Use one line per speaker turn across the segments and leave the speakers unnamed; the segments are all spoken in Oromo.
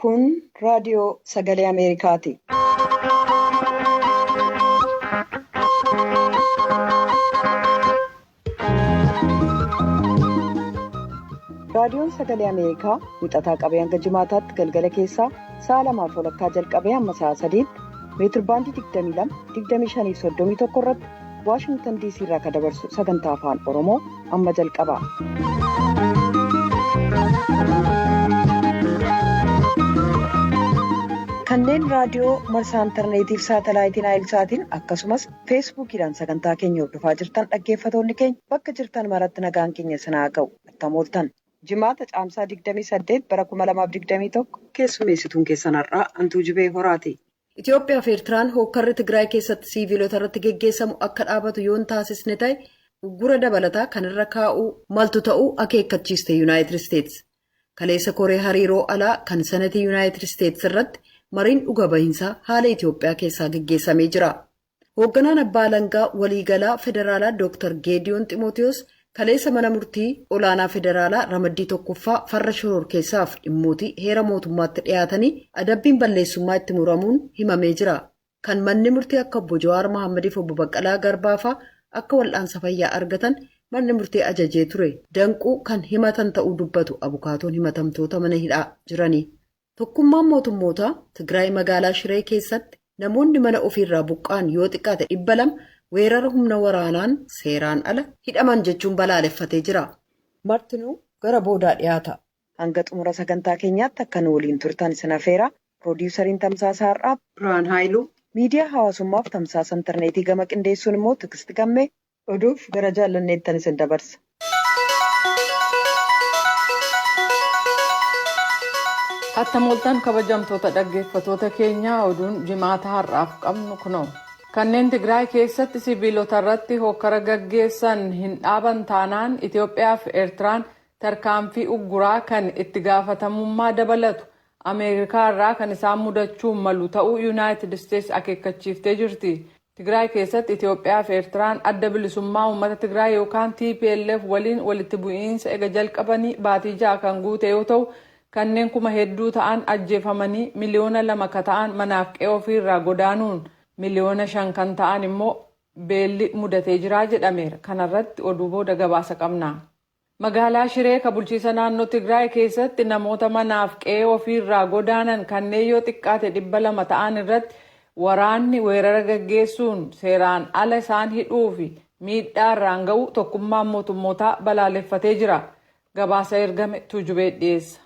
Kun raadiyoo sagalee Ameerikaati. Raadiyoon sagalee Ameerikaa wixataa qabee hanga jimaataatti galgala keessaa sa'a 2:00 jalqabee hamma sa'a 3:00 meetirbaandii 22-25-31 irratti Waashingtan DC irraa kan dabarsu sagantaa Afaan Oromoo amma jalqaba. Kanneen raadiyoo marsaa intarneetiif saatalaayitiin Aayilsaatiin akkasumas feesbuukiidhaan sagantaa keenya hordofaa jirtan dhaggeeffatoonni keenya bakka jirtan maratti nagaan keenya sinaa ga'u attamooltan. Jimaata caamsaa 28 bara 2021 keessummeessituun keessan har'aa Antuu Jibee Horaati. Itoophiyaa fi Eertiraan hookkarri Tigraay keessatti siiviilota irratti geggeessamu akka dhaabatu yoon taasisne ta'e uggura dabalataa kan irra kaa'uu maltu ta'uu akeekkachiiste Yuunaayitid Isteetsi. Kaleessa koree hariiroo alaa kan sanatii Yuunaayitid Isteetsi irratti mariin dhuga bahinsaa haala Itoophiyaa keessaa geggeessamee jira. Hoogganaan abbaa alangaa waliigalaa federaalaa Dr. Geediyoon Ximootiyoos kaleessa mana murtii olaanaa federaalaa ramaddii tokkoffaa farra shororkeessaaf dhimmootii heera mootummaatti dhiyaatanii adabbiin balleessummaa itti muramuun himamee jira. Kan manni murtii akka obbo Jawaar Mohammadiif obbo Baqqalaa Garbaafaa akka wal'aansa fayyaa argatan manni murtii ajajee ture. Danquu kan himatan ta'uu dubbatu abukaatoon himatamtoota mana hidhaa jiranii. Tokkummaan mootummootaa Tigraay magaalaa Shiree keessatti namoonni mana ofiirraa buqqaan yoo xiqqaate 200 weerara humna waraanaan seeraan ala hidhaman jechuun balaaleffatee jira. Martinuu gara boodaa dhiyaata. Hanga xumura sagantaa keenyaatti akka nu waliin turtan isin affeera. Piroodyusariin tamsaasa har'aa Birhaan Haayiluu, miidiyaa hawaasummaaf tamsaasa intarneetii gama qindeessuun immoo Tiksiti Gammee oduuf gara jaallanneettan isin dabarsa.
Attamooltan kabajamtoota dhaggeeffatoota keenyaa oduun jimaata har'aaf qabnu kunoo. Kanneen Tigraay keessatti sibiilota irratti hokkara gaggeessan hin dhaaban taanaan Itoophiyaa fi Eertiraan tarkaanfii ugguraa kan itti gaafatamummaa dabalatu Ameerikaa irraa kan isaan mudachuu malu ta'uu Yuunaayitid Isteetsi akeekkachiiftee jirti. Tigraay keessatti Itoophiyaa fi Eertiraan adda bilisummaa uummata Tigraay yookaan TPLF waliin walitti bu'iinsa ega jalqabanii baatii 6 kan guute yoo ta'u kanneen kuma hedduu ta'an ajjeefamanii miliyoona 2 ka ta'an manaaf qe'ee ofiirraa godaanuun miliyoona 5 kan ta'an immoo beelli mudatee jira jedhameera. Kanarratti oduu booda gabaasa qabna. Magaalaa Shiree ka bulchiisa naannoo Tigraay keessatti namoota manaaf qe'ee ofiirraa godaanan kanneen yoo xiqqaate 200 ta'an irratti waraanni weerara gaggeessuun seeraan ala isaan hidhuu fi miidhaa irraan ga'u tokkummaan mootummootaa balaaleffatee jira. Gabaasa ergame Tuujubee dhiyeessa.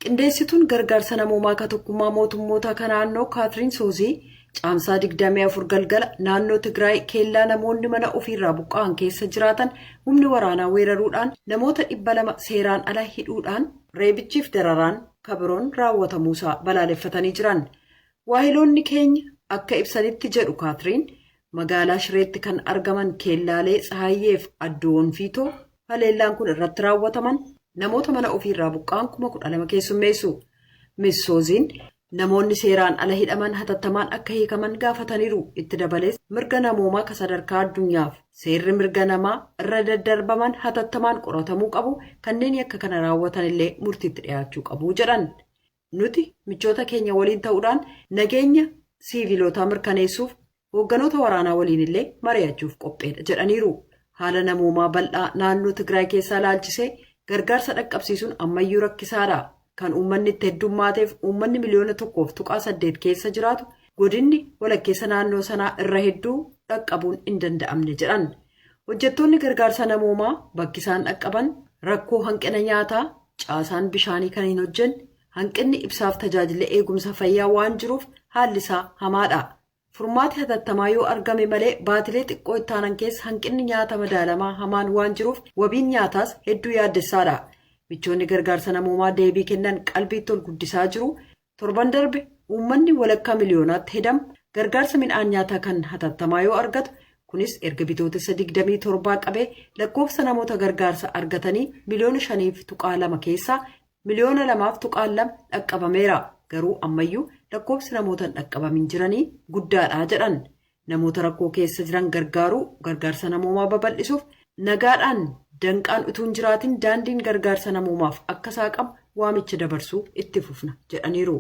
Qindeessituun gargaarsa namoomaa ka tokkummaa mootummootaa ka naannoo Kaatiriin Soozii caamsaa 24 galgala naannoo Tigraay keellaa namoonni mana ofiirraa buqqa'an keessa jiraatan humni waraanaa weeraruudhaan namoota 200 seeraan ala hidhuudhaan reebichiif dararaan kabiroon raawwatamuusaa balaaleffatanii jiran. Waahiloonni keenya akka ibsanitti jedhu Kaatiriin magaalaa Shireetti kan argaman keellaalee Tsahaayyeef Addoon Fiitoo haleellaan kun irratti raawwataman namoota mana ofiirraa buqqa'an 12,000 keessummeessu. Missooziin namoonni seeraan ala hidhaman hatattamaan akka hiikaman gaafataniiru. Itti dabalees mirga namoomaa ka sadarkaa addunyaaf seerri mirga namaa irra daddarbaman hatattamaan qoratamuu qabu, kanneen akka kana raawwatan illee murtiitti dhiyaachuu qabu jedhan. Nuti michoota keenya waliin ta'uudhaan nageenya siivilootaa mirkaneessuuf hoogganoota waraanaa waliin illee mari'achuuf qopheedha jedhaniiru. Haala namoomaa bal'aa naannoo Tigraay keessaa ilaalchisee gargaarsa dhaqqabsiisuun ammayyuu rakkisaadha. Kan uummanni itti heddummaateef uummanni miliyoona 1.8 keessa jiraatu godinni walakkeessa naannoo sanaa irra hedduu dhaqqabuun hin danda'amne jedhan. Hojjettoonni gargaarsa namoomaa bakki isaan dhaqqaban rakkoo hanqina nyaataa, caasaan bishaanii kan hin hojjenne, hanqinni ibsaaf tajaajila eegumsa fayyaa waan jiruuf haalli isaa hamaadha. Furmaati hatattamaa yoo argame malee baatilee xiqqoo ittaanan keessa hanqinni nyaata madaalamaa hamaan waan jiruuf wabiin nyaataas hedduu yaaddessaadha. Michoonni gargaarsa namoomaa deebii kennan qalbiitti ol guddisaa jiru. Torban darbe uummanni walakkaa miliyoonaatti hedamu gargaarsa midhaan nyaataa kan hatattamaa yoo argatu, kunis erga bitootessa 27 qabee lakkoofsa namoota gargaarsa argatanii miliyoona 5.2 keessaa miliyoona 2.2 dhaqqabameera. Garuu ammayyuu lakkoofsi namoota hin dhaqqabamin jiranii guddaadha jedhan. Namoota rakkoo keessa jiran gargaaruu gargaarsa namoomaa babal'isuuf nagaadhaan danqaan utuu hin jiraatin daandiin gargaarsa namoomaaf akka saaqamu waamicha dabarsuu itti fufna jedhaniiru.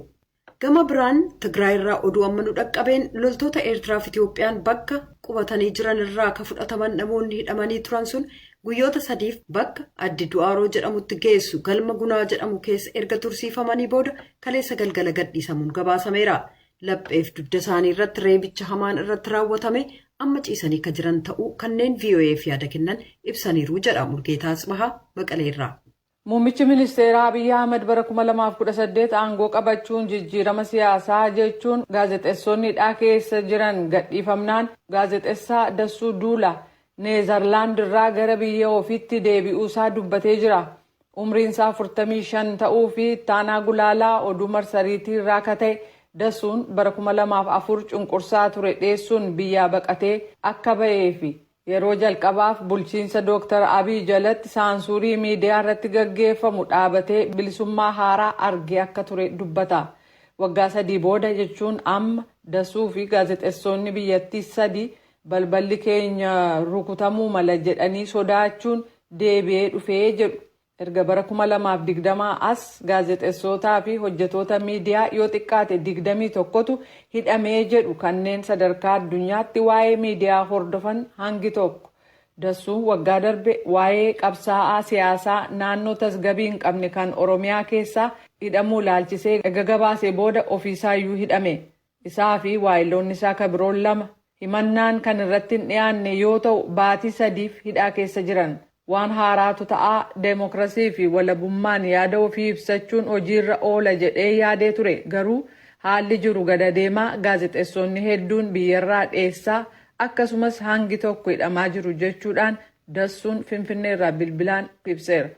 Gama biraan Tigraay irraa oduu amma nu dhaqqabeen loltoota Eertiraa fi Itoophiyaan bakka qubatanii jiran irraa akka fudhataman namoonni hidhamanii turan sun guyyoota 3f bakka addi du'aaroo jedhamutti geessu galma gunaa jedhamu keessa erga tursiifamanii booda kaleessa galgala gadhiisamuun gabaasameera. Lapheef dugda isaanii irratti reebicha hamaan irratti raawwatame amma ciisanii kan jiran ta'uu kanneen VOA'f yaada kennan ibsaniiru jedha Murgeetaa Asbahaa Maqaleerraa.
Muummichi ministeeraa Abiy Ahmed bara 2018 aangoo qabachuun jijjiirama siyaasaa jechuun gaazexeessonni hidhaa keessa jiran gadhiifamnaan gaazexeessaa Dassuu Duulaa Neezerlaand irraa gara biyya ofiitti deebi'uusaa dubbatee jira. Umriin isaa 45 ta'uu fi ittaanaa gulaalaa oduu marsariitii irraa akka ta'e Dassuun bara 2004 cunqursaa ture dheessuun biyyaa baqatee akka ba'ee fi yeroo jalqabaaf bulchiinsa Dr. Abiy jalatti saansuurii miidiyaa irratti gaggeeffamu dhaabatee bilisummaa haaraa argee akka ture dubbata. Waggaa 3 booda jechuun amma Dassuu fi gaazexeessonni biyyattii 3 balballi keenya rukutamuu mala jedhanii sodaachuun deebi'ee dhufee jedhu. Erga bara 2020 as gaazexeessotaa fi hojjetoota miidiyaa yoo xiqqaate 21tu hidhamee jedhu kanneen sadarkaa addunyaatti waa'ee miidiyaa hordofan hangi tokko. Dassuun waggaa darbe waa'ee qabsaa'aa siyaasaa naannoo tasgabbii hin qabne kan Oromiyaa keessaa hidhamuu laalchisee erga gabaasee booda ofiisaayyuu hidhame. Isaa fi waayiloonni isaa kabiroon 2 himannaan kan irratti hin dhiyaanne yoo ta'u baatii 3f hidhaa keessa jiran. Waan haaraatu ta'aa deemokiraasii fi walabummaan yaada ofii ibsachuun hojiirra oola jedhee yaadee ture garuu haalli jiru gada deemaa gaazexeessonni hedduun biyyarraa dheessaa akkasumas hangi tokko hidhamaa jiru jechuudhaan Dassuun Finfinneerraa bilbilaan ibseera.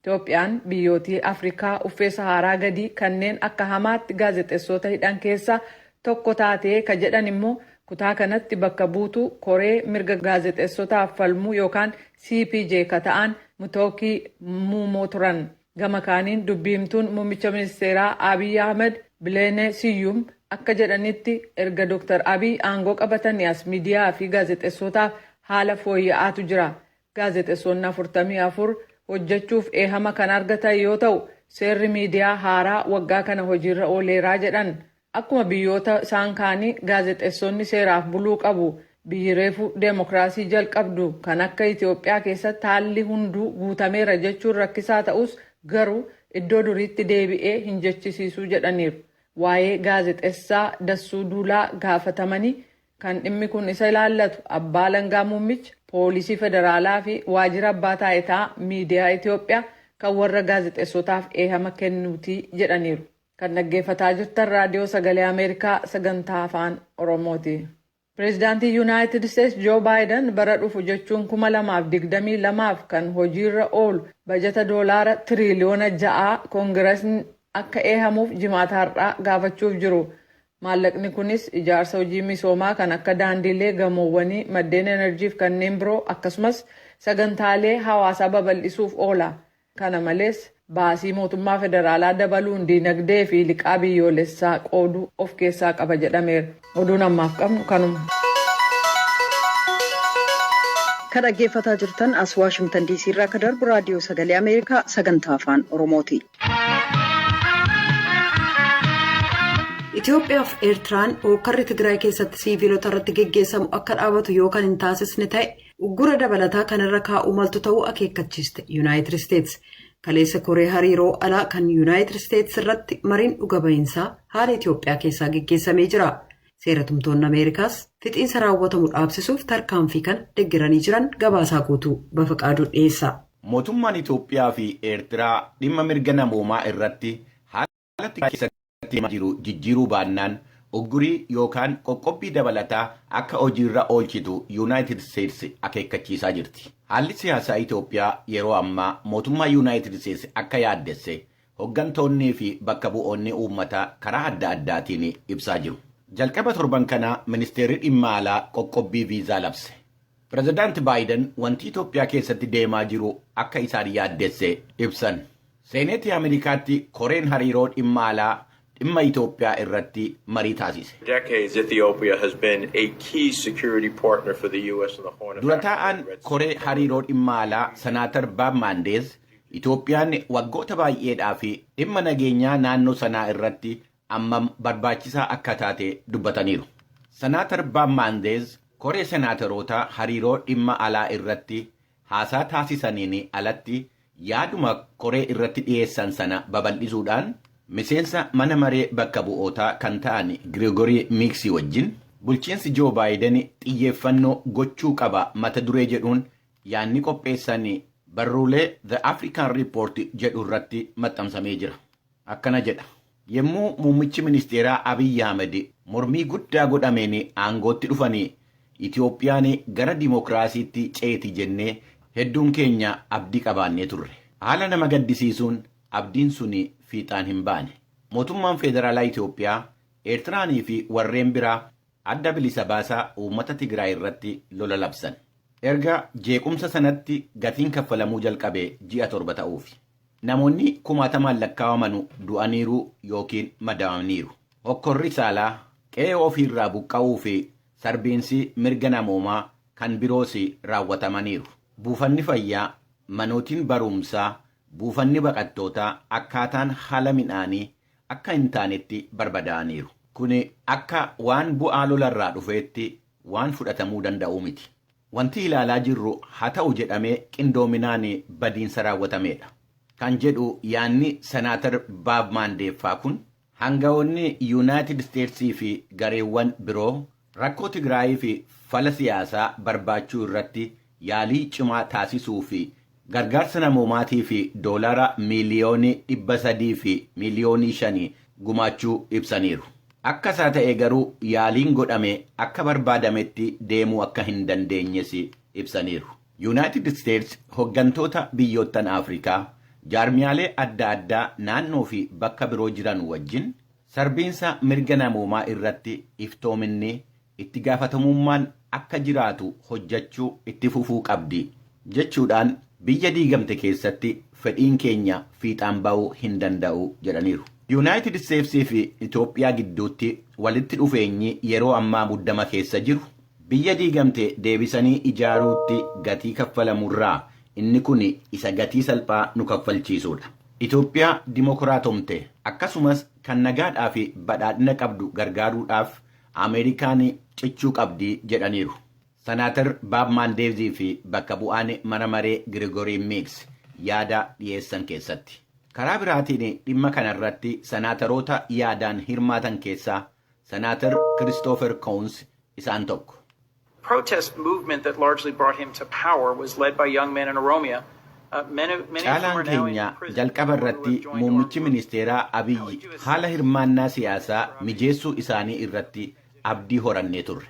Itoophiyaan biyyootii Afrikaa uffee Saharaa gadii kanneen akka hamaatti gaazexeessota hidhan keessaa tokko taatee ka jedhan immoo kutaa kanatti bakka buutuu koree mirga gaazexeessotaaf falmuu yookaan CPJ ka ta'an Mutookii Muumoo turan. Gama kaaniin dubbiimtuun muummicha ministeeraa Abiy Ahmed Bileene Siyyum akka jedhanitti erga Dr. Abiy aangoo qabatanii as miidiyaa fi gaazexeessotaaf haala fooyya'aatu jira. Gaazexeessonni 44 hojjechuuf eehama kan argatan yoo ta'u seerri miidiyaa haaraa waggaa kana hojiirra ooleeraa jedhan. Akkuma biyyoota isaan kaanii gaazexeessonni seeraaf buluu qabu. Biyyi reefu deemokiraasii jalqabdu kan akka Itoophiyaa keessatti haalli hunduu guutameera jechuun rakkisaa ta'us garuu iddoo duriitti deebi'ee hin jechisiisuu jedhaniiru. Waa'ee gaazexeessaa Dassuu Duulaa gaafatamanii kan dhimmi kun isa ilaallatu abbaa alangaa muummicha poolisii federaalaa fi waajjira abbaa taayitaa miidiyaa Itoophiyaa kan warra gaazexeessotaaf eehama kennuutii jedhaniiru. Kan dhaggeeffataa jirtan raadiyoo sagalee Ameerikaa sagantaa afaan Oromooti. Pireezidaantii Yuunaayitid Isteetsi Joo Baayiden bara dhufu jechuun 2022 kan hojiirra oolu bajata doolaara tiriliyoona 6 koongireesni akka eehamuuf jimaata har'aa gaafachuuf jiru. Maallaqni kunis ijaarsa hojii misoomaa kan akka daandiilee, gamoowwanii, maddeen enerjiif kanneen biroo akkasumas sagantaalee hawaasaa babal'isuuf oola. Kana malees baasii mootummaa federaalaa dabaluun dinagdee fi liqaa biyyoolessaa qooduu of keessaa qaba jedhameera. Oduun ammaaf qabnu kanuma.
Kan dhaggeeffataa jirtan as Waashingtan DC irraa kan darbu raadiyoo sagalee Ameerikaa sagantaa afaan Oromooti. Itoophiyaa fi Eertiraan hookkarri Tigraay keessatti siiviilota irratti geggeessamu akka dhaabatu yookaan hin taasisne ta'e uggura dabalataa kanarra kaa'uu maltu ta'uu akeekkachiiste Yuunaayitid Isteetsi. Kaleessa koree hariiroo alaa kan Yuunaayitid Isteetsi irratti mariin dhuga ba'iinsaa haala Itoophiyaa keessaa geggeessamee jira. Seeratumtoonni Ameerikaas fixiinsa raawwatamu dhaabsisuuf tarkaanfii kan deeggaranii jiran gabaasaa guutuu Bafaqaaduu dhiyeessa.
Mootummaan Itoophiyaa fi Eertiraa dhimma mirga namoomaa irratti haala keessatti jiru jijjiiruu baannaan uggurii yookaan qoqqobbii dabalataa akka hojiirra oolchitu Yuunaayitid Isteetsi akeekkachiisaa jirti. Haalli siyaasaa Itoophiyaa yeroo ammaa mootummaa Yuunaayitid Isteetsi akka yaaddesse hooggantoonnii fi bakka bu'oonni uummataa karaa adda addaatiin ibsaa jiru. Jalqaba torban kana ministeerri dhimma alaa qoqqobbii viizaa labse. Pireezidaanti Baayiden wanti Itoophiyaa keessatti deemaa jiru akka isaan yaaddesse ibsan. Seeneetii Ameerikaatti koreen hariiroo dhimma alaa dhimma Itoophiyaa irratti marii taasise. Dura taa'aan koree hariiroo dhimma alaa Senaatar Baab Maandeez Itoophiyaan waggoota baay'eedhaa fi dhimma nageenyaa naannoo sanaa irratti ammam barbaachisaa akka taate dubbataniiru. Senaatar Bob Menendez koree senaataroota hariiroo dhimma alaa irratti haasaa taasisaniin alatti yaaduma koree irratti dhiyeessan sana babal'isuudhaan miseensa mana maree bakka bu'ootaa kan ta'an Gregory Meeksii wajjin bulchiinsi Joo Baayiden xiyyeeffannoo gochuu qaba mata duree jedhuun yaanni qopheessan barruulee The African Report jedhu irratti maxxansamee jira. Akkana jedha. Yemmuu muummichi ministeeraa Abiy Ahmed mormii guddaa godhameen aangootti dhufanii Itoophiyaan gara dimokiraasiitti ceeti jennee hedduun keenya abdii qabaannee turre. Haala nama gaddisiisuun abdiin suni fiixaan hin baane. Mootummaan Federaalaa Itoophiyaa, Eertiraanii fi warreen biraa adda bilisa baasaa uummata Tigraay irratti lola labsan. Erga jeequmsa sanatti gatiin kaffalamuu jalqabee ji'a 7 ta'uufi. Namoonni 10,000 lakkaawamanu du'aniiru yookiin madaa'aniiru. Hokkorri saalaa qe'ee ofiirraa buqqa'uu fi sarbiinsi mirga namoomaa kan biroos raawwatamaniiru. Buufanni fayyaa, manootiin barumsaa, buufanni baqattootaa akkaataan haala midhaanii akka hin taanetti barbadaa'aniiru. Kuni akka waan bu'aa lolarraa dhufeetti waan fudhatamuu danda'u miti. Wanti ilaalaa jirru haa ta'u jedhamee qindoominaan badiinsa raawwatameedha. Kan jedhu yaanni senaatar Bob Menendez kun hangawoonni Yuunaayitid Isteetsii fi gareewwan biroo rakkoo Tigraayii fi fala siyaasaa barbaachuu irratti yaalii cimaa taasisuu fi gargaarsa namoomaatii fi doolaara miiliyoonii 300 fi miiliyoonii 5 gumaachuu ibsaniiru. Akka isaa ta'e garuu yaaliin godhame akka barbaadametti deemuu akka hin dandeenyes ibsaniiru. Yuunaayitid Isteets hoggantoota biyyoottan Afrikaa jaarmiyaalee adda addaa naannoo fi bakka biroo jiran wajjin sarbiinsa mirga namoomaa irratti iftoominni itti gaafatamummaan akka jiraatu hojjechuu itti fufuu qabdi jechuudhaan biyya diigamte keessatti fedhiin keenya fiixaan ba'uu hin danda'u jedhaniiru. Yuunaayitid Isteetsii fi Itoophiyaa gidduutti walitti dhufeenyi yeroo ammaa muddama keessa jiru biyya diigamte deebisanii ijaaruutti gatii kaffalamurraa inni kun isa gatii salphaa nu kaffalchiisuudha. Itoophiyaa dimokiraatomte akkasumas kan nagaadhaa fi badhaadhina qabdu gargaaruudhaaf Ameerikaan cichuu qabdi jedhaniiru. Senaatar Bob Menendez fi bakka bu'aan mana maree Gregory Meeksii yaada dhiyeessan keessatti. Karaa biraatiin dhimma kanarratti senaataroota yaadaan hirmaatan keessaa senaatar Christopher Coons isaan tokko.
Protest movement that largely brought him to power was led by young men in Oromia.
Caalaan keenya jalqaba irratti muummichi ministeeraa Abiyyi haala hirmaannaa siyaasaa mijeessuu isaanii irratti abdii horannee turre.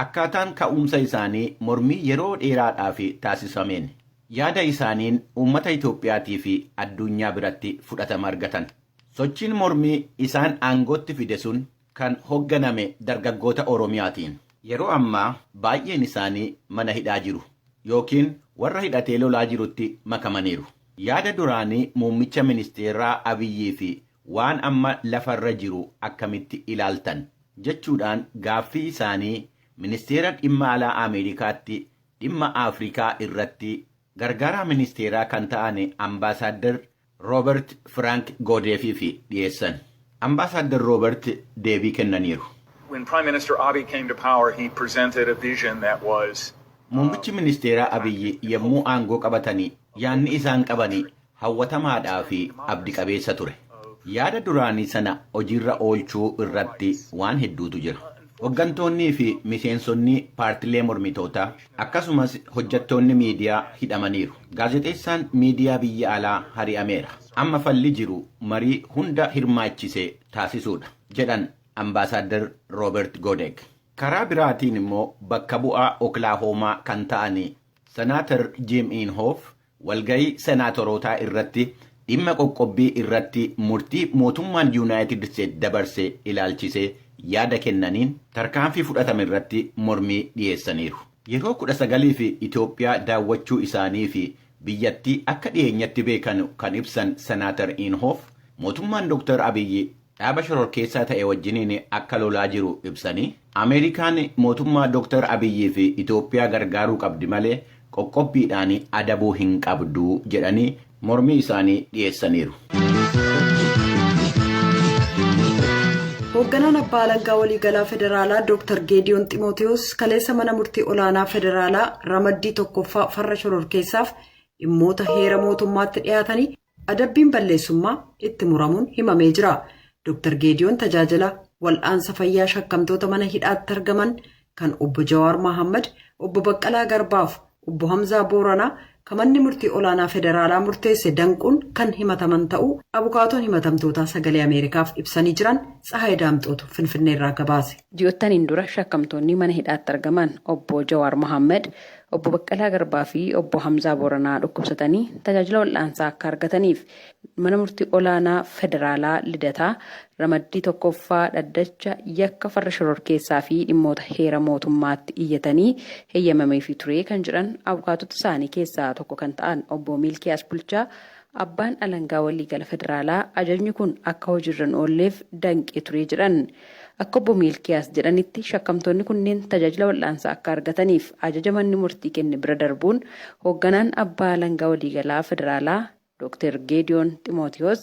Akkaataan ka'umsa isaanii mormii yeroo dheeraadhaaf taasifameen yaada isaaniin uummata Itoophiyaatii fi addunyaa biratti fudhatama argatan. Sochiin mormii isaan aangootti fide sun kan hogganame dargaggoota Oromiyaatiin. Yeroo ammaa baay'een isaanii mana hidhaa jiru yookiin warra hidhatee lolaa jirutti makamaniiru. Yaada duraanii muummicha ministeeraa Abiyyii fi waan amma lafarra jiru akkamitti ilaaltan jechuudhaan gaaffii isaanii ministeera dhimma alaa Ameerikaatti dhimma Afrikaa irratti gargaaraa ministeeraa kan ta'an ambaasaadder Robert Frank Godeefiif dhiyeessan. Ambaasaadder Robert deebii kennaniiru.
When Prime Minister Abiy came to power, he presented a vision that was
Muummichi ministeeraa Abiyyi yemmuu aangoo qabatanii yaanni isaan qabanii hawwatamaadhaa fi abdi qabeessa ture. Yaada duraanii sana hojiirra oolchuu irratti waan hedduutu jira. Hoggantoonnii fi miseensonni paartilee mormitootaa akkasumas hojjettoonni miidiyaa hidhamaniiru. Gaazexeessaan miidiyaa biyya alaa hari'ameera. Amma falli jiru marii hunda hirmaachise taasisuudha jedhan ambaasaadder Robert Godek. Karaa biraatiin immoo bakka bu'aa Oklahoomaa kan ta'an senaatar Jim Inhofe walgahii senaatorootaa irratti dhimma qoqqobbii irratti murtii mootummaan Yuunaayitid Isteets dabarse ilaalchisee yaada kennaniin tarkaanfii fudhatame irratti mormii dhiyeessaniiru. Yeroo 19 fi Itoophiyaa daawwachuu isaanii fi biyyattii akka dhiyeenyatti beekan kan ibsan senaatar Inhofe mootummaan Dr. Abiyyi dhaaba shororkeessaa ta'e wajjiniin akka lolaa jiru ibsanii Ameerikaan mootummaa Dr. Abiyyii fi Itoophiyaa gargaaruu qabdi malee qoqqobbiidhaan adabuu hin qabdu jedhanii mormii isaanii dhiyeessaniiru.
Hoogganaan abbaa alangaa waliigalaa federaalaa Dr. Geediyoon Ximootiyoos kaleessa mana murtii olaanaa federaalaa ramaddii tokkoffaa farra shororkeessaaf dhimmoota heera mootummaatti dhiyaatanii adabbiin balleessummaa itti muramuun himamee jira. Dr. Geediyoon tajaajila wal'aansa fayyaa shakkamtoota mana hidhaatti argaman kan obbo Jawaar Mohaammed, obbo Baqqalaa Garbaaf, obbo Hamzaa Booranaa kamanni murtii olaanaa federaalaa murteesse danquun kan himataman ta'uu abukaatoon himatamtootaa sagalee Ameerikaaf ibsanii jiran Tsahaay Daamxootu Finfinneerraa gabaase.
Ji'ootaniin dura shakkamtoonni mana hidhaatti argaman obbo Jawaar Mohaammed, obbo Baqqalaa Garbaa fi obbo Hamzaa Booranaa dhukkubsatanii tajaajila wal'aansaa akka argataniif mana murtii olaanaa federaalaa Lidataa ramaddii tokkoffaa dhaddacha yakka farra shororkeessaa fi dhimmoota heera mootummaatti iyyatanii heeyyamamee fi turee kan jiran abukaatota isaanii keessaa tokko kan ta'an obbo Milkiyaas Bulchaa abbaan alangaa waliigala federaalaa ajajni kun akka hojiirra oolleef danqee turee jedhan. Akka obbo Milkiyaas jedhanitti shakkamtoonni kunneen tajaajila wal'aansaa akka argataniif ajaja manni murtii kenne bira darbuun hoogganaan abbaa alangaa waliigalaa federaalaa Dr. Geediyoon Ximootiyoos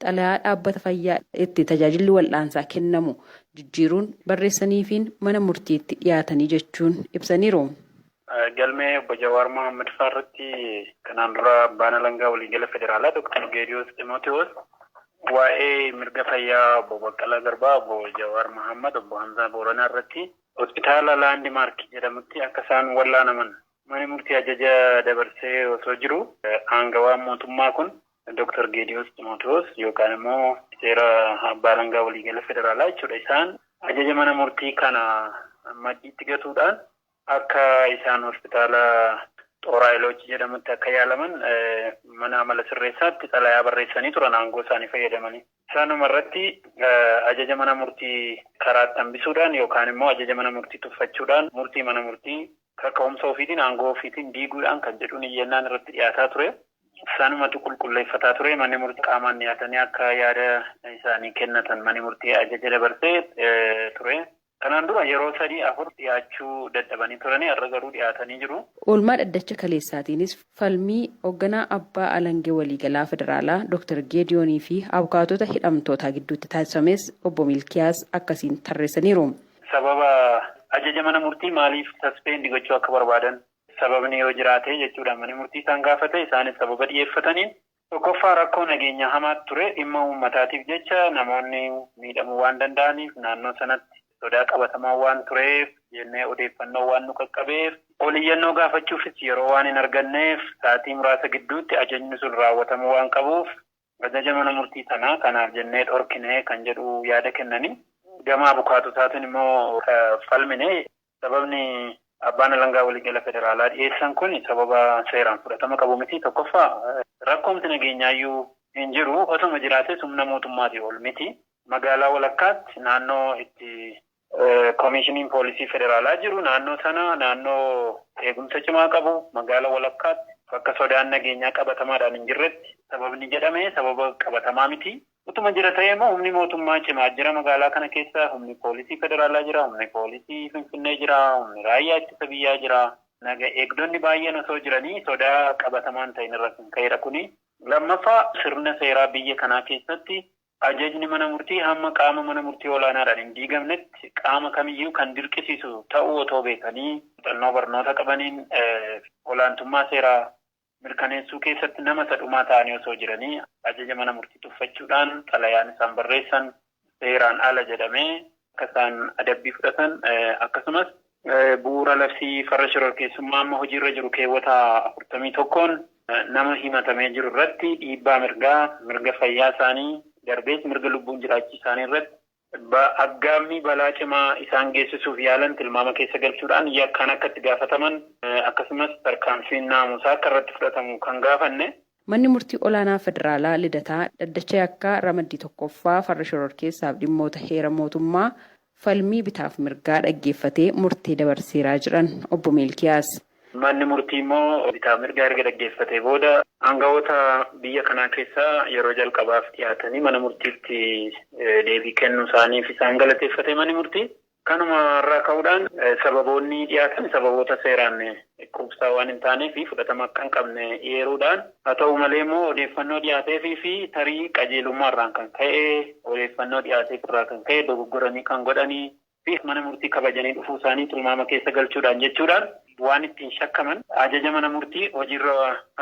xalayaa dhaabbata fayyaa itti tajaajilli wal'aansaa kennamu jijjiiruun barreessaniifiin mana murtiitti dhiyaatanii jechuun ibsaniiru.
Galmee obbo Jawaar Mohaammed faarratti kanaan dura abbaan alangaa waliigala federaalaa Dr. Geediyoon Ximootiyoos waa'ee mirga fayyaa obbo Baqqalaa Garbaa, obbo Jawaar Mohaammed, obbo Hamzaa Booranaa irratti hospitaala Laandimaark jedhamutti akka isaan wallaanaman manni murtii ajaja dabarsee osoo jiru aangawaan mootummaa kun Dr. Geediyoon Ximootiyoos yookaan immoo seera abbaa alangaa waliigala federaalaa jechuudha. Isaan ajaja mana murtii kana maddiitti gatuudhaan akka isaan hospitaala Xooraayilochi jedhamutti akka yaalaman mana amala sirreessaatti xalayaa barreessanii turan aangoo isaanii fayyadamanii. Isaanuma irratti ajaja mana murtii karaatti hambisuudhaan yookaan immoo ajaja mana murtii tuffachuudhaan murtii mana murtii kaka'umsa ofiitiin aangoo ofiitiin diiguudhaan kan jedhuun iyyannaan irratti dhiyaataa ture. Isaanumatu qulqulleeffataa ture. Manni murtii qaamaan dhiyaatanii akka yaada isaanii kennatan manni murtii ajaja dabarsee ture. Kanaan dura yeroo 3-4 dhiyaachuu dadhabanii turanii har'a garuu dhiyaatanii jiru.
Oolmaa dhaddacha kaleessaatiinis falmii hoogganaa abbaa alangee waliigalaa federaalaa Dr. Geediyoonii fi abukaatota hidhamtootaa gidduutti taasifames obbo Milkiyaas akkasiin tarreessaniiru.
Sababa ajaja mana murtii maaliif saspeendi gochuu akka barbaadan sababni yoo jiraate jechuudha manni murtii isaan gaafate isaanis sababa dhiyeeffataniin tokkoffaa rakkoo nageenya hamaatu ture dhimma uummataatiif jecha namoonni miidhamuu waan danda'aniif naannoo sanatti sodaa qabatamaa waan tureef jennee odeeffannoo waan nu qaqqabeef oliyyannoo gaafachuufis yeroo waan hin arganneef sa'aatii muraasa gidduutti ajajni sun raawwatamuu waan qabuuf ajaja mana murtii sanaa kanaaf jennee dhorkine kan jedhu yaada kennanii gama abukaatotaatiin immoo falmine sababni abbaan alangaa waliigala federaalaa dhiyeessan kun sababa seeraan fudhatama qabu miti. Tokkoffaa rakkoomti nageenyaayyuu hin jiru osuma jiraates humna mootummaatii ol miti. Magaalaa walakkaatti naannoo itti koomishiniin poolisii federaalaa jiru naannoo sana naannoo eegumsa cimaa qabu magaalaa walakkaatti bakka sodaan nageenyaa qabatamaadhaan hin jirretti sababni jedhame sababa qabatamaa miti. Utuma jira ta'ee immoo humni mootummaa cimaa jira magaalaa kana keessa humni poolisii federaalaa jira, humni poolisii Finfinnee jira, humni raayyaa ittisa biyyaa jira. Naga eegdonni baay'een osoo jiranii sodaa qabatamaan ta'in irra kan ka'edha kuni. Lammaffaa sirna seeraa biyya kanaa keessatti ajajni mana murtii hamma qaama mana murtii olaanaadhaan hin diigamnetti qaama kamiyyuu kan dirqisiisu ta'uu otoo beekanii muuxannoo barnoota qabaniin olaantummaa seeraa mirkaneessuu keessatti nama sadhumaa ta'anii osoo jiranii ajaja mana murtii tuffachuudhaan xalayaan isaan barreessan seeraan ala jedhamee akka isaan adabbii fudhatan akkasumas bu'uura labsii farra shororkeessummaa amma hojiirra jiru keewwata 41 nama himatamee jiru irratti dhiibbaa mirga fayyaa isaanii darbees mirga lubbuun jiraachuu isaanii irratti aggaammii balaa cimaa isaan geessisuuf yaalan tilmaama keessa galchuudhaan yakkaan akka itti gaafataman akkasumas tarkaanfiin naamusaa akka irratti fudhatamu kan gaafanne.
Manni murtii olaanaa federaalaa Lidataa dhaddacha yakkaa ramaddii tokkoffaa farra shororkeessaaf dhimmoota heera mootummaa falmii bitaaf mirgaa dhaggeeffatee murtee dabarseeraa jiran obbo Milkiyaas.
Manni murtii immoo bitaaf mirgaa erga dhaggeeffatee booda aangawoota biyya kanaa keessaa yeroo jalqabaaf dhiyaatanii mana murtiitti deebii kennuu isaaniif isaan galateeffate manni murtii. Kanuma irraa ka'uudhaan sababoonni dhiyaatan sababoota seeraan quubsaa waan hin taanee fi fudhatama akka hin qabne eeruudhaan haa ta'u malee immoo odeeffannoo dhiyaatee fi tarii qajeelummaarraan kan ka'e odeeffannoo dhiyaatee irraa kan ka'e dogoggoranii kan godhanii fi mana murtii kabajanii dhufuu isaanii tilmaama keessa galchuudhaan jechuudhaan waan ittiin shakkaman ajaja mana murtii hojiirra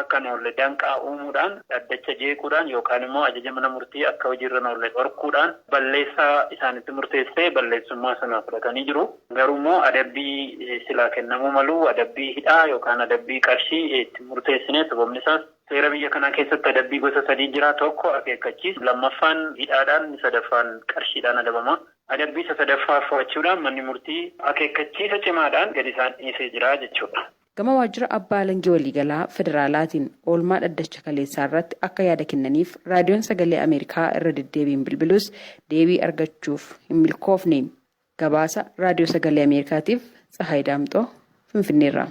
akka hin oolle danqaa uumuudhaan dhaddacha jeequudhaan yookaan immoo ajaja mana murtii akka hojiirra hin oolle dhorkuudhaan balleessaa isaanitti murteessee balleessummaa sana fudhatanii jiru. Garuu immoo adabbii silaa kennamuu malu adabbii hidhaa yookaan adabbii qarshii itti murteessine sababni isaas seera biyya kanaa keessatti adabbii gosa sadii jira. Tokko akeekkachiisa, lammaffaan hidhaadhaan, sadaffaan qarshiidhaan adabama. Adabbii isa sadaffaa fudhachuudhaan manni murtii akeekkachiisa cimaadhaan gadi isaan dhiisee jira jechuudha.
Gama waajjira abbaa alangaa waliigalaa federaalaatiin oolmaa dhaddacha kaleessaa irratti akka yaada kennaniif raadiyoon sagalee Ameerikaa irra deddeebiin bilbilus deebii argachuuf hin milkoofne. Gabaasa raadiyoo sagalee Ameerikaatiif Tsahaay Daamxoo Finfinneerraa.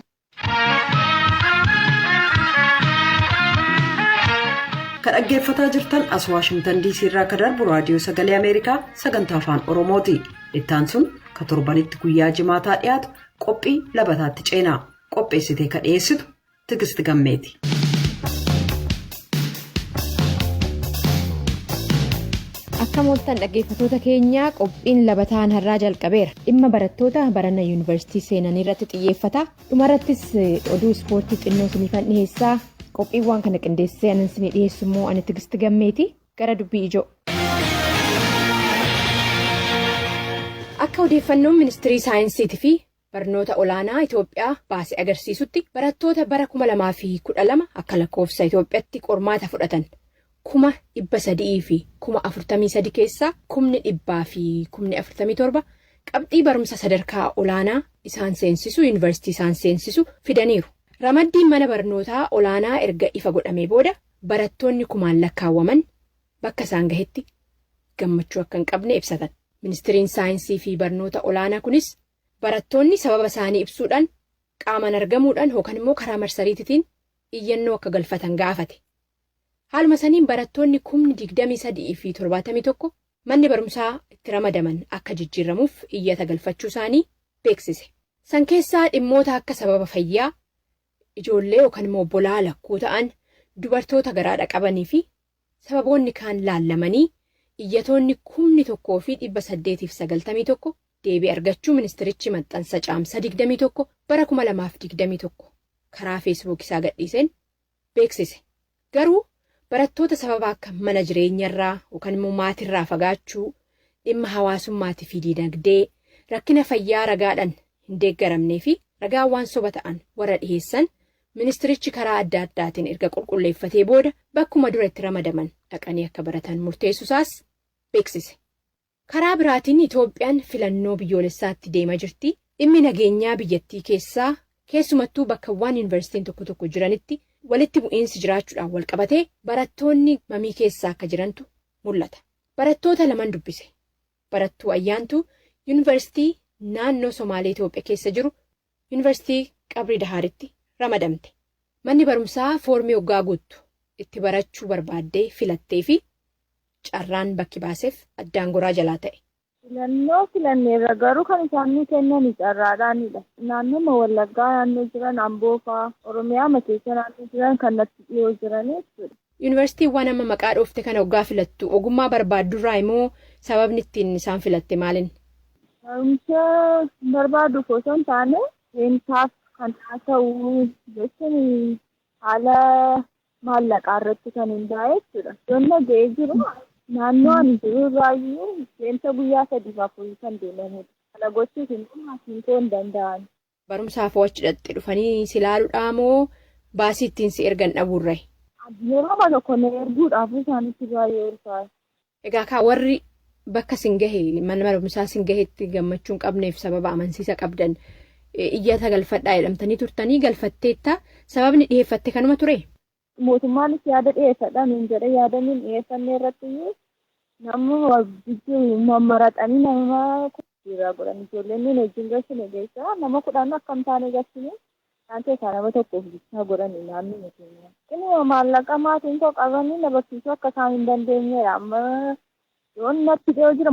Kan dhaggeeffataa jirtan as Waashingtan DC irraa kan darbu raadiyoo sagalee Ameerikaa sagantaa afaan Oromooti. Ittaan sun ka torbanitti guyyaa jimaataa dhiyaatu qophii labataatti ceenaa. Qopheessitee ka dhiyeessitu Tigist Gammeeti.
Akka mooltan dhaggeeffatoota keenyaa qophiin labataan har'aa jalqabeera. Dhimma barattoota barana yuunivarsiitii seenanii irratti xiyyeeffata. Dhumarrattis oduu ispoortii xinnoo isiniifan dhiyeessaa. Qophiiwwan kana qindeessee anan isinii dhiyeessu immoo ani Tigist Gammeeti. Gara dubbii ijoo. Akka odeeffannoon ministirii saayinsiitii fi barnoota olaanaa Itoophiyaa baasee agarsiisutti barattoota bara 2012 akka lakkoofsa Itoophiyaatti qormaata fudhatan 300,000 fi 43,000 keessaa 100,000 fi 47 qabxii barumsa sadarkaa olaanaa isaan seensisu yuunivarsiitii isaan seensisu fidaniiru. Ramaddiin mana barnootaa olaanaa erga ifa godhamee booda barattoonni kumaan lakkaawwaman bakka isaan gahetti gammachuu akka hin qabne ibsatan. Ministiriin saayinsii fi barnoota olaanaa kunis barattoonni sababa isaanii ibsuudhaan qaamaan argamuudhaan yookaan immoo karaa marsariitiitiin iyyannoo akka galfatan gaafate. Haaluma saniin barattoonni 23,000 fi 71 manni barumsaa itti ramadaman akka jijjiiramuuf iyyata galfachuu isaanii beeksise. San keessaa dhimmoota akka sababa fayyaa, ijoollee yookaan immoo bolaa lakkuu ta'an, dubartoota garaadha qabanii fi sababoonni kaan laallamanii iyyatoonni 1,891 deebii argachuu ministirichi maxxansa caamsa 21 bara 2021 karaa feesbuuk isaa gadhiiseen beeksise. Garuu barattoota sababa akka mana jireenyarraa yookaan immoo maatirraa fagaachuu, dhimma hawaasummaatii fi diinagdee, rakkina fayyaa ragaadhaan hin deeggaramnee fi ragaa waan soba ta'an warra dhiheessan ministirichi karaa adda addaatiin erga qulqulleeffatee booda bakkuma dura itti ramadaman dhaqanii akka baratan murteessuusaas beeksise. Karaa biraatiin Itoophiyaan filannoo biyyoolessaatti deemaa jirti. Dhimmi nageenyaa biyyattii keessaa keessumattuu bakkawwan yuunivarsiitiin tokko tokko jiranitti walitti bu'iinsi jiraachuudhaan wal qabatee barattoonni mamii keessaa akka jirantu mul'ata. Barattoota lamaan dubbise. Barattuu Ayyaantuu yuunivarsiitii naannoo Somaalee Itoophiyaa keessa jiru yuunivarsiitii Qabrii Dahaaritti ramadamte. Manni barumsaa foormii waggaa guuttu itti barachuu barbaaddee filattee fi carraan bakki baaseef addaan goraa jalaa ta'e.
Filannoo filanneerra garuu kan isaanii kennan carraadhaanidha. Naannoo Wallaggaa naannoo jiran Amboo fa'aa Oromiyaa keessa naannoo jiran kan natti dhiyoo jiran jechuudha.
Yuunivarsiitiiwwan amma maqaa dhoofte kana waggaa filattu ogummaa barbaaddurraa immoo sababni ittiin isaan filatte maalin?
Barumsa barbaaduuf osoo hin taane seensaaf kan ta'u jechuun haala maallaqaa irratti kan hundaa'e jechuudha. Donna ga'ee jiru naannoo ani jiru irraayyuu seensa guyyaa 3-4 kan deemanidha. Kana gochuuf immoo maatiin koo hin danda'an.
Barumsaaf achi dhaqxee dhufanii si ilaaluudhaa moo baasii ittiin si ergan dhabuurre?
Yeroo tokko na erguudhaaf isaanitti baay'ee ulfaata.
Egaa kaa warri bakka sin gahe mana barumsaa sin gahetti gammachuu hin qabneef sababa amansiisa qabdan iyyata galfadhaa jedhamtanii turtanii galfatteetta sababni dhiyeeffatte kanuma ture?
Mootummaanis yaada dhiyeeffadhaan hin jedhe yaadaniin dhiyeeffannee irratti nama mammaraxanii nama jira godhan ijoolleen wajjin gashine geessaa nama 10 akkam taane gashine naantee isaa nama tokkoof bichaa godhanii naannoo mootummaa. Inni maallaqa maatiin koo qabanii na barsiisuu akka isaan hin dandeenyedha. Amma yoon natti dhiyoo jira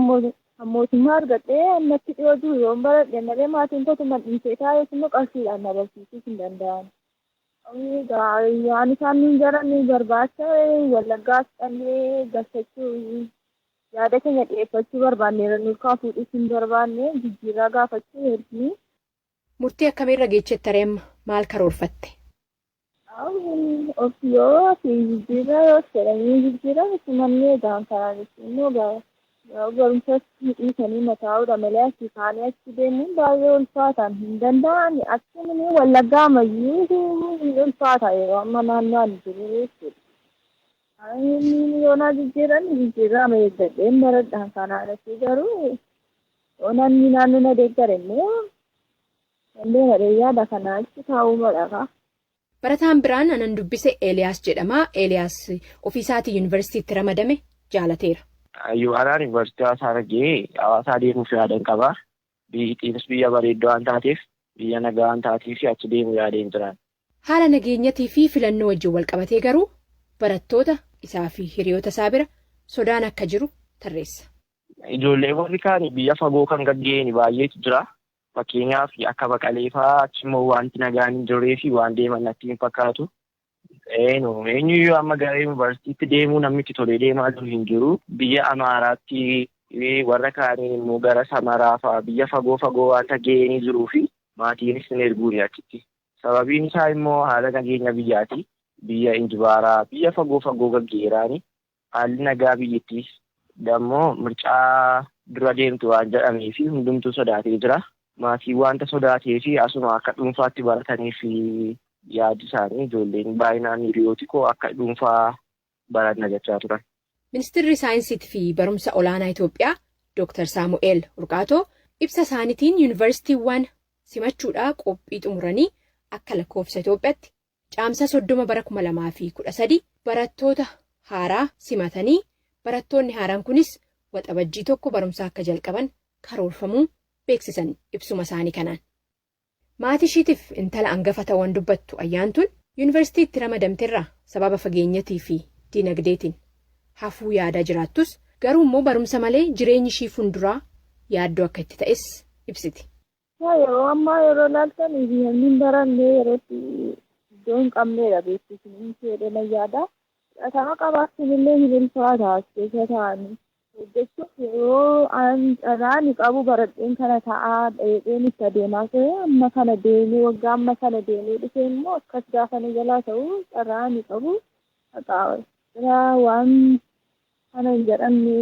mootummaa argadhee natti dhiyoo jiru yoo baradhe malee maatiin kootu mandhiisee taa'ee immoo qarshiidhaan na barsiisuus hin danda'an. Waan isaan hin jaran barbaacha Wallaggaas dhannee garsachuu yaada keenya dhiyeeffachuu barbaanneera nurkaa fuudhis hin barbaanne jijjiirraa gaafachuu heertanii.
Murtii akkamiirra geechette reemma maal karoorfatte?
Yoo fi jijjiirraa yoo jedhanii jijjiirraa manni eegaan kanaanis immoo barumsas dhiisanii mataa'uudha malee asii kaanii achi deemuun baay'ee ulfaataan hin danda'an akkasuma Wallaggaa ammayyuu hin ulfaata yeroo amma naannoo ani jiru jechuudha. Yoonaa jijjiirraa amma eeggadheen baradhaan kanaadhatti garuu yoo namni naannoo na deeggare immoo dandee madhee yaada kanaa achi taa'uu madhaqa.
Barataan biraan anan dubbise Eeliyaas jedhama. Eeliyaas ofiisaatii yuunivarsiitiitti ramadame jaalateera.
Anaan yuunivarsiitii Hawaasaa argee Hawaasaa deemuuf yaadan qaba. Biyyiinis biyya bareeddoo waan taateef biyya nagaa waan taateef achi deemuu yaadeen jiran.
Haala nageenyatii fi filannoo wajjin wal qabatee garuu barattoota isaa fi hiriyoota isaa bira sodaan akka jiru tarreessa.
Ijoollee warri kaan biyya fagoo kan gaggeeni baay'eetu jira. Fakkeenyaaf akka Baqalee fa'aa achimmoo wanti nagaan hin jirree fi waan deeman natti hin fakkaatu. Eenyuyyuu amma gara yuunivarsiitiitti deemuu namni itti tolee deemaa jiru hin jiru. Biyya Amaaraatti warra kaaniin immoo gara Samaraa fa'aa biyya fagoo wanta ga'anii jiruu fi maatiinis hin erguuni achitti. Sababiin isaa immoo haala nageenya biyyaati. Biyya Injibaaraa biyya fagoo gaggeeraani. Haalli nagaa biyyattiis dammoo mircaa dura deemtu waan jedhamee fi hundumtuu sodaatee jira. Maatii wanta sodaatee fi asuma akka dhuunfaatti baratanii fi yaadi isaanii ijoolleen baay'inaan hiriyooti koo akka dhuunfaa baratna jechaa turan.
Ministeerri Saayinsiitii fi Barumsa Olaanaa Itoophiyaa Dr. Saamu'eel Urqaatoo ibsa isaaniitiin yuunivarsiitiiwwan simachuudhaa qophii xumuranii akka lakkoofsa Itoophiyaatti caamsa 30 bara 2013 barattoota haaraa simatanii barattoonni haaraan kunis waxabajjii 1 barumsa akka jalqaban karoorfamuu beeksisan ibsuma isaanii kanaan. Maatii ishiitiif intala hangafa ta'uun dubbattu ayyaantuun yuunivarsiitiitti ramadamteerraa sababa fageenyatii fi dinagdeetiin hafuu yaadaa jiraattus garuu immoo barumsa malee jireenyi ishii fuulduraa yaaddoo akka itti ta'es ibsiti.
Yeroo ammaa yeroo laaltan namni barannee yerootti iddoo hin qabneedha beeksisni fedhana yaada. Dhataa qabaachuun illee hin ulfaata as keessa taa'anii. Hojjechuuf yeroo ani qabu baradheen kana ta'aa dheedheen itti adeemaa ta'e amma kana deemee waggaa amma kana deemee dhufee immoo akkas gaafa na jalaa ta'uu carraa ani qabu waan kana hin jedhamne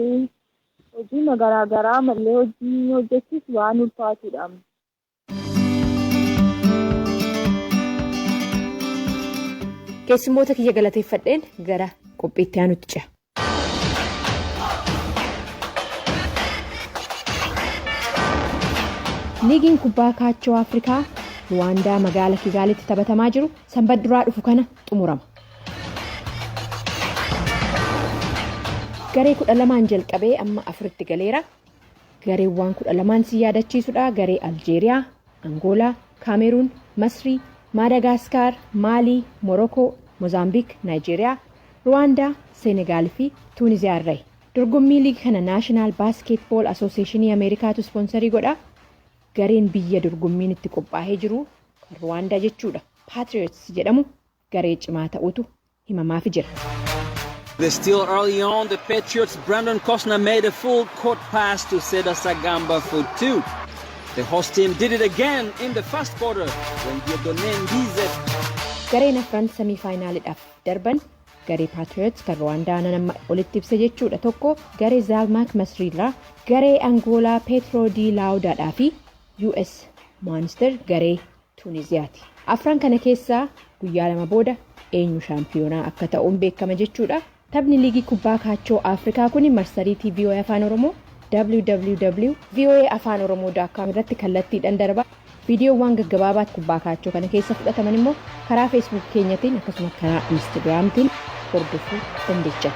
hojii garaagaraa malee hojii hojjechuuf waan ulfaatudha.
Keessummoota kiyya galateeffadheen gara qophiitti aanutti ce'a. Liigiin kubbaa kaachoo Afrikaa Ruwaandaa magaalaa Kigaalitti taphatamaa jiru sanbata duraa dhufu kana xumurama. Garee 12 jalqabee amma 4tti galeera. Gareewwan 12 si yaadachiisudha. Garee Aljeeriyaa, Angoolaa, Kaameruun, Masrii, Maadagaskar, Maalii, Morokoo, Mozaambiik, Naayijeeriyaa, Ruwaandaa, Seenegaal fi Tuuniziyaa irraa. Dorgommii liigii kana Naashinaal Baaskeetbool Asooseeshinii Ameerikaatu ispoonsarii godha. Gareen biyya dorgommiin itti qophaa'ee jiru kan Ruwaandaa jechuudha. Patriots jedhamu garee cimaa ta'utu himamaaf jira.
Still early on, the Patriots' Brandon Costner made a full court pass to Seda Sagamba for 2. The host team did it again in the first quarter when Dieudonné Ndize.
Gareen afran semifaayinaaliidhaaf darban garee Patriots kan Ruwaandaa nama olitti ibsa jechuudha. Tokko garee Zaalmaak Masriirraa, garee Angoolaa Petro di Laawudaadhaa fi US Monster garee Tuuniziyaati. Afran kana keessaa guyyaa 2 booda eenyu shaampiyoonaa akka ta'uun beekama jechuudha. Taphni liigii kubbaa kaachoo Afrikaa kun marsariitii VOA Afaan Oromoo www.voaafaanoroomoo.com irratti kallattiidhaan darba. Viidiyoowwan gaggabaabaa kubbaa kaachoo kana keessa fudhataman immoo karaa Facebook keenyatiin akkasumas karaa Instagramtiin hordofuu dandeessu.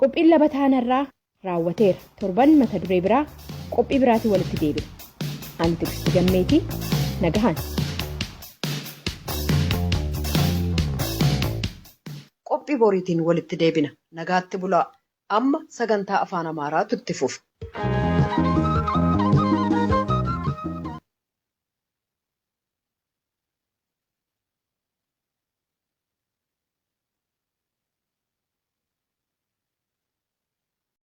Qophiin labataanarraa raawwateera. Torban mata duree biraa qophii biraatiin walitti deebina. Ani Tiksiti Gammeetii nagahan.
qophii boriitiin walitti deebina. Nagaatti bulaa. Amma sagantaa afaan Amaaraatu itti fufa.